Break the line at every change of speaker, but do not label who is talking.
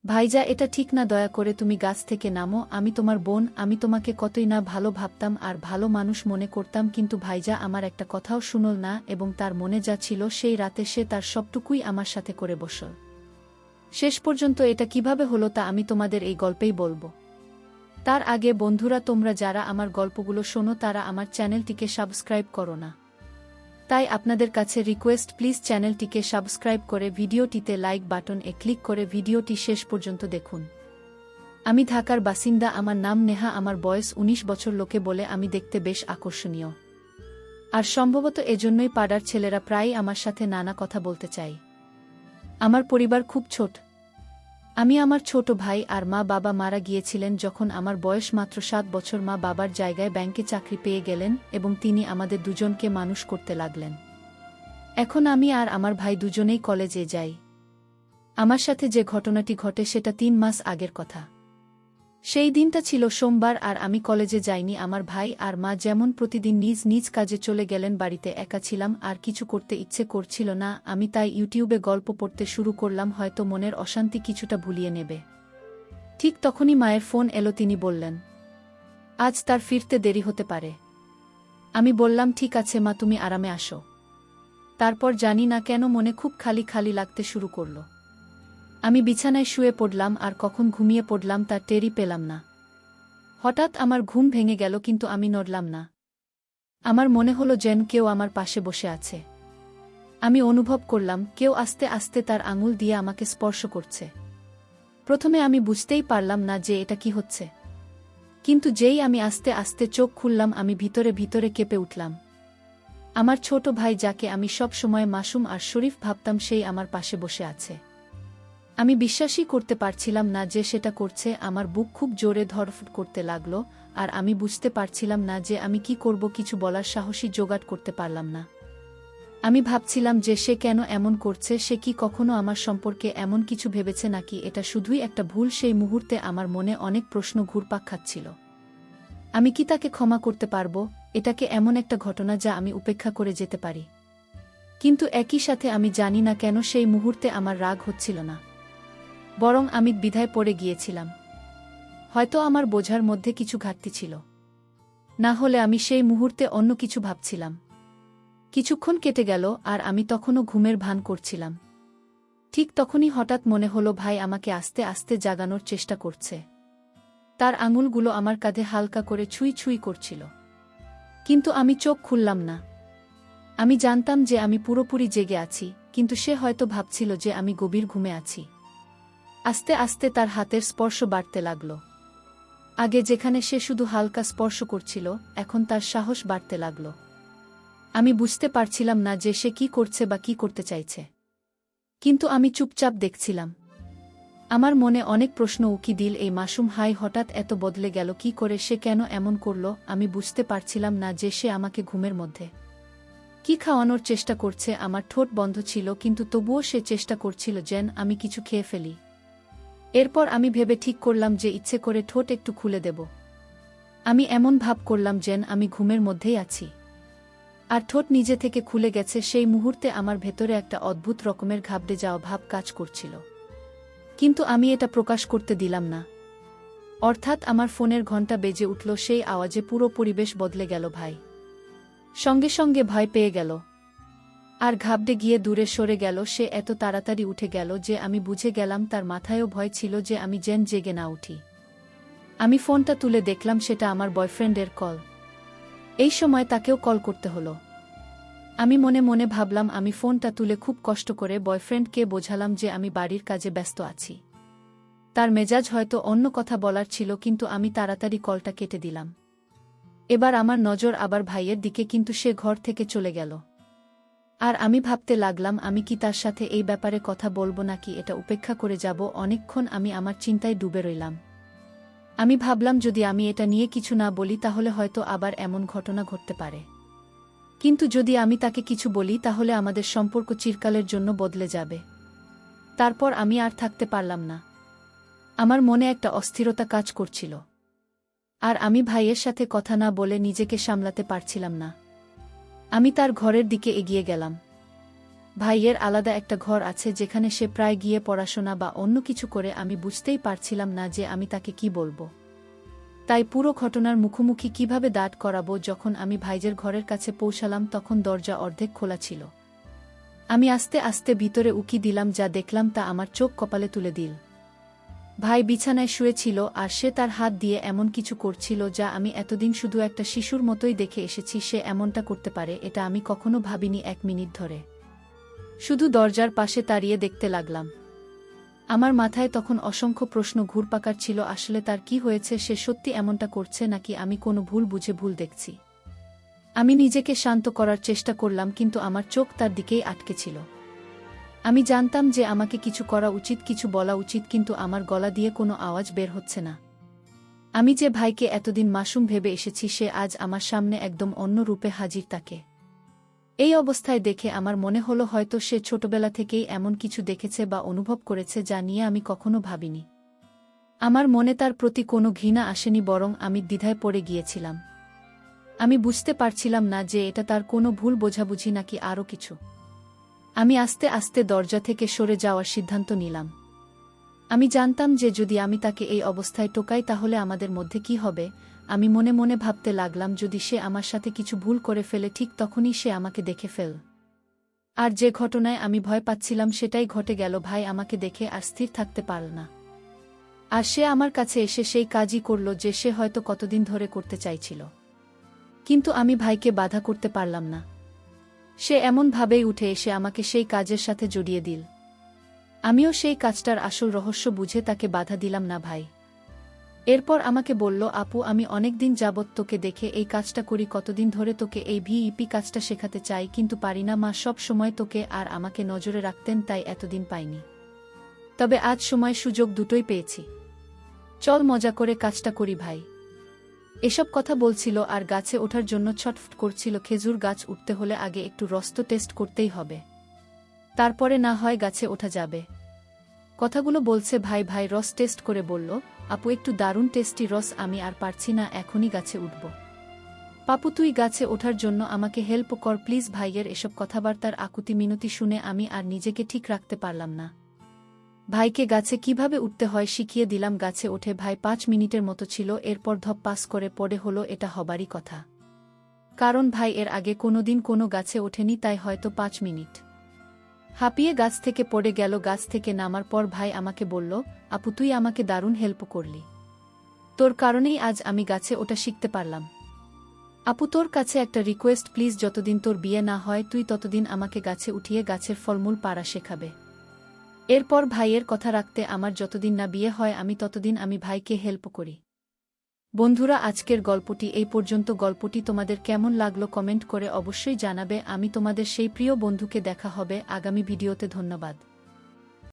ভাইজা, এটা ঠিক না, দয়া করে তুমি গাছ থেকে নামো। আমি তোমার বোন, আমি তোমাকে কতই না ভালো ভাবতাম আর ভালো মানুষ মনে করতাম, কিন্তু ভাইজা আমার একটা কথাও শুনল না এবং তার মনে যা ছিল সেই রাতে সে তার সবটুকুই আমার সাথে করে বসল। শেষ পর্যন্ত এটা কিভাবে হলো তা আমি তোমাদের এই গল্পেই বলবো। তার আগে বন্ধুরা, তোমরা যারা আমার গল্পগুলো শোনো তারা আমার চ্যানেলটিকে সাবস্ক্রাইব করো না। তাই আপনাদের কাছে রিকোয়েস্ট, প্লিজ চ্যানেলটিকে সাবস্ক্রাইব করে ভিডিওটিতে লাইক বাটন এ ক্লিক করে ভিডিওটি শেষ পর্যন্ত দেখুন। আমি ঢাকার বাসিন্দা, আমার নাম নেহা, আমার বয়স ১৯ বছর। লোকে বলে আমি দেখতে বেশ আকর্ষণীয়, আর সম্ভবত এজন্যই পাড়ার ছেলেরা প্রায়ই আমার সাথে নানা কথা বলতে চায়। আমার পরিবার খুব ছোট। আমি, আমার ছোট ভাই আর মা বাবা মারা গিয়েছিলেন যখন আমার বয়স মাত্র ৭ বছর। মা বাবার জায়গায় ব্যাংকে চাকরি পেয়ে গেলেন এবং তিনি আমাদের দুজনকে মানুষ করতে লাগলেন। এখন আমি আর আমার ভাই দুজনেই কলেজে যাই। আমার সাথে যে ঘটনাটি ঘটে সেটা ৩ মাস আগের কথা। সেই দিনটা ছিল সোমবার আর আমি কলেজে যাইনি। আমার ভাই আর মা যেমন প্রতিদিন নিজ নিজ কাজে চলে গেলেন, বাড়িতে একা ছিলাম আর কিছু করতে ইচ্ছে করছিল না। আমি তাই ইউটিউবে গল্প পড়তে শুরু করলাম, হয়তো মনের অশান্তি কিছুটা ভুলিয়ে নেবে। ঠিক তখনই মায়ের ফোন এলো। তিনি বললেন আজ তার ফিরতে দেরি হতে পারে। আমি বললাম ঠিক আছে মা, তুমি আরামে আসো। তারপর জানি না কেন মনে খুব খালি খালি লাগতে শুরু করল। আমি বিছানায় শুয়ে পড়লাম আর কখন ঘুমিয়ে পড়লাম তা টেরই পেলাম না। হঠাৎ আমার ঘুম ভেঙে গেল, কিন্তু আমি নড়লাম না। আমার মনে হলো যেন কেউ আমার পাশে বসে আছে। আমি অনুভব করলাম কেউ আস্তে আস্তে তার আঙুল দিয়ে আমাকে স্পর্শ করছে। প্রথমে আমি বুঝতেই পারলাম না যে এটা কি হচ্ছে, কিন্তু যেই আমি আস্তে আস্তে চোখ খুললাম আমি ভিতরে ভিতরে কেঁপে উঠলাম। আমার ছোট ভাই, যাকে আমি সব সময় মাসুম আর শরীফ ভাবতাম, সেই আমার পাশে বসে আছে। আমি বিশ্বাসই করতে পারছিলাম না যে সেটা করছে। আমার বুক খুব জোরে ধড়ফড় করতে লাগলো আর আমি বুঝতে পারছিলাম না যে আমি কি করব। কিছু বলার সাহসই জোগাড় করতে পারলাম না। আমি ভাবছিলাম যে সে কেন এমন করছে। সে কি কখনো আমার সম্পর্কে এমন কিছু ভেবেছে নাকি এটা শুধুই একটা ভুল? সেই মুহূর্তে আমার মনে অনেক প্রশ্ন ঘুরপাক খাচ্ছিল। আমি কি তাকে ক্ষমা করতে পারবো? এটাকে এমন একটা ঘটনা যা আমি উপেক্ষা করে যেতে পারি। কিন্তু একই সাথে আমি জানি না কেন সেই মুহূর্তে আমার রাগ হচ্ছিল না, বরং আমি দ্বিধায় পড়ে গিয়েছিলাম। হয়তো আমার বোঝার মধ্যে কিছু ঘাটতি ছিল, না হলে আমি সেই মুহূর্তে অন্য কিছু ভাবছিলাম। কিছুক্ষণ কেটে গেল আর আমি তখনও ঘুমের ভান করছিলাম। ঠিক তখনই হঠাৎ মনে হলো ভাই আমাকে আস্তে আস্তে জাগানোর চেষ্টা করছে। তার আঙুলগুলো আমার কাঁধে হালকা করে ছুঁই ছুঁই করছিল, কিন্তু আমি চোখ খুললাম না। আমি জানতাম যে আমি পুরোপুরি জেগে আছি, কিন্তু সে হয়তো ভাবছিল যে আমি গভীর ঘুমে আছি। আস্তে আস্তে তার হাতের স্পর্শ বাড়তে লাগল। আগে যেখানে সে শুধু হালকা স্পর্শ করছিল, এখন তার সাহস বাড়তে লাগল। আমি বুঝতে পারছিলাম না যে সে কি করছে বা কি করতে চাইছে, কিন্তু আমি চুপচাপ দেখছিলাম। আমার মনে অনেক প্রশ্ন উকি দিল। এই মাসুম হাই হঠাৎ এত বদলে গেল কি করে? সে কেন এমন করল? আমি বুঝতে পারছিলাম না যে সে আমাকে ঘুমের মধ্যে কি খাওয়ানোর চেষ্টা করছে। আমার ঠোঁট বন্ধ ছিল, কিন্তু তবুও সে চেষ্টা করছিল যেন আমি কিছু খেয়ে ফেলি। এরপর আমি ভেবে ঠিক করলাম যে ইচ্ছে করে ঠোঁট একটু খুলে দেব। আমি এমন ভাব করলাম যেন আমি ঘুমের মধ্যেই আছি, আর ঠোঁট নিজে থেকে খুলে গেছে। সেই মুহূর্তে আমার ভেতরে একটা অদ্ভুত রকমের ঘাবড়ে যাওয়া ভাব কাজ করছিল, কিন্তু আমি এটা প্রকাশ করতে দিলাম না। অর্থাৎ আমার ফোনের ঘণ্টা বেজে উঠল। সেই আওয়াজে পুরো পরিবেশ বদলে গেল। ভাই সঙ্গে সঙ্গে ভয় পেয়ে গেল আর ঘাবড়ে গিয়ে দূরে সরে গেল। সে এত তাড়াতাড়ি উঠে গেল যে আমি বুঝে গেলাম তার মাথায়ও ভয় ছিল যে আমি যেন জেগে না উঠি। আমি ফোনটা তুলে দেখলাম সেটা আমার বয়ফ্রেন্ডের কল। এই সময় তাকেও কল করতে হলো। আমি মনে মনে ভাবলাম, আমি ফোনটা তুলে খুব কষ্ট করে বয়ফ্রেন্ডকে বোঝালাম যে আমি বাড়ির কাজে ব্যস্ত আছি। তার মেজাজ হয়তো অন্য কথা বলার ছিল, কিন্তু আমি তাড়াতাড়ি কলটা কেটে দিলাম। এবার আমার নজর আবার ভাইয়ের দিকে, কিন্তু সে ঘর থেকে চলে গেল। আর আমি ভাবতে লাগলাম আমি কি তার সাথে এই ব্যাপারে কথা বলবো নাকি এটা উপেক্ষা করে যাব। অনেকক্ষণ আমি আমার চিন্তায় ডুবে রইলাম। আমি ভাবলাম যদি আমি এটা নিয়ে কিছু না বলি তাহলে হয়তো আবার এমন ঘটনা ঘটতে পারে, কিন্তু যদি আমি তাকে কিছু বলি তাহলে আমাদের সম্পর্ক চিরকালের জন্য বদলে যাবে। তারপর আমি আর থাকতে পারলাম না। আমার মনে একটা অস্থিরতা কাজ করছিল, আর আমি ভাইয়ের সাথে কথা না বলে নিজেকে সামলাতে পারছিলাম না। আমি তার ঘরের দিকে এগিয়ে গেলাম। ভাইয়ের আলাদা একটা ঘর আছে যেখানে সে প্রায় গিয়ে পড়াশোনা বা অন্য কিছু করে। আমি বুঝতেই পারছিলাম না যে আমি তাকে কি বলবো। তাই পুরো ঘটনার মুখোমুখি কিভাবে দাঁড় করাবো। যখন আমি ভাইজের ঘরের কাছে পৌঁছালাম তখন দরজা অর্ধেক খোলা ছিল। আমি আস্তে আস্তে ভিতরে উকি দিলাম, যা দেখলাম তা আমার চোখ কপালে তুলে দিল। ভাই বিছানায় শুয়েছিল আর সে তার হাত দিয়ে এমন কিছু করছিল যা আমি এতদিন শুধু একটা শিশুর মতোই দেখে এসেছি। সে এমনটা করতে পারে এটা আমি কখনো ভাবিনি। 1 মিনিট ধরে শুধু দরজার পাশে দাঁড়িয়ে দেখতে লাগলাম। আমার মাথায় তখন অসংখ্য প্রশ্ন ঘুরপাকার ছিল। আসলে তার কি হয়েছে? সে সত্যি এমনটা করছে নাকি আমি কোনো ভুল বুঝে ভুল দেখছি? আমি নিজেকে শান্ত করার চেষ্টা করলাম, কিন্তু আমার চোখ তার দিকেই আটকে ছিল। আমি জানতাম যে আমাকে কিছু করা উচিত, কিছু বলা উচিত, কিন্তু আমার গলা দিয়ে কোনো আওয়াজ বের হচ্ছে না। আমি যে ভাইকে এতদিন মাসুম ভেবে এসেছি সে আজ আমার সামনে একদম অন্য রূপে হাজির। তাকে এই অবস্থায় দেখে আমার মনে হলো হয়তো সে ছোটবেলা থেকেই এমন কিছু দেখেছে বা অনুভব করেছে যা নিয়ে আমি কখনো ভাবিনি। আমার মনে তার প্রতি কোনো ঘৃণা আসেনি, বরং আমি দ্বিধায় পড়ে গিয়েছিলাম। আমি বুঝতে পারছিলাম না যে এটা তার কোনো ভুল বোঝাবুঝি নাকি আরও কিছু। আমি আস্তে আস্তে দরজা থেকে সরে যাওয়ার সিদ্ধান্ত নিলাম। আমি জানতাম যে যদি আমি তাকে এই অবস্থায় টোকাই তাহলে আমাদের মধ্যে কি হবে। আমি মনে মনে ভাবতে লাগলাম, যদি সে আমার সাথে কিছু ভুল করে ফেলে ঠিক তখনই সে আমাকে দেখে ফেল। আর যে ঘটনায় আমি ভয় পাচ্ছিলাম সেটাই ঘটে গেল। ভাই আমাকে দেখে আর স্থির থাকতে পারল না। আর সে আমার কাছে এসে সেই কাজই করল যে সে হয়তো কতদিন ধরে করতে চাইছিল। কিন্তু আমি ভাইকে বাধা করতে পারলাম না। সে এমনভাবেই উঠে এসে আমাকে সেই কাজের সাথে জড়িয়ে দিল। আমিও সেই কাজটার আসল রহস্য বুঝে তাকে বাধা দিলাম না। ভাই এরপর আমাকে বলল, আপু আমি অনেক দিন যাবৎ তোকে দেখে এই কাজটা করি। কতদিন ধরে তোকে এই ভিইপি কাজটা শেখাতে চাই, কিন্তু পারি না। মা সব সময় তোকে আর আমাকে নজরে রাখতেন, তাই এতদিন পাইনি। তবে আজ সময় সুযোগ দুটোই পেয়েছি। চল মজা করে কাজটা করি ভাই। এসব কথা বলছিল আর গাছে ওঠার জন্য ছটফট করছিল। খেজুর গাছ উঠতে হলে আগে একটু রস তো টেস্ট করতেই হবে, তারপরে না হয় গাছে ওঠা যাবে। কথাগুলো বলছে ভাই। ভাই রস টেস্ট করে বলল, আপু একটু দারুণ টেস্টি রস, আমি আর পারছি না, এখনই গাছে উঠব। পাপু তুই গাছে ওঠার জন্য আমাকে হেল্প কর প্লিজ। ভাইয়ের এসব কথাবার্তার আকুতি মিনতি শুনে আমি আর নিজেকে ঠিক রাখতে পারলাম না। ভাইকে গাছে কিভাবে উঠতে হয় শিখিয়ে দিলাম। গাছে ওঠে ভাই 5 মিনিটের মতো ছিল, এরপর ধপ পাস করে পড়ে হলো। এটা হবারই কথা, কারণ ভাই এর আগে কোনোদিন কোনো গাছে ওঠেনি, তাই হয়তো 5 মিনিট হাঁপিয়ে গাছ থেকে পড়ে গেল। গাছ থেকে নামার পর ভাই আমাকে বলল, আপু তুই আমাকে দারুণ হেল্প করলি, তোর কারণেই আজ আমি গাছে ওঠা শিখতে পারলাম। আপু তোর কাছে একটা রিকোয়েস্ট প্লিজ, যতদিন তোর বিয়ে না হয় তুই ততদিন আমাকে গাছে উঠিয়ে গাছের ফলমূল পাড়া শেখাবে। এরপর ভাইয়ের কথা রাখতে আমার যতদিন না বিয়ে হয় আমি ততদিন আমি ভাইকে হেল্প করি। বন্ধুরা আজকের গল্পটি এই পর্যন্ত। গল্পটি তোমাদের কেমন লাগলো কমেন্ট করে অবশ্যই জানাবে। আমি তোমাদের সেই প্রিয় বন্ধুকে দেখা হবে আগামী ভিডিওতে। ধন্যবাদ।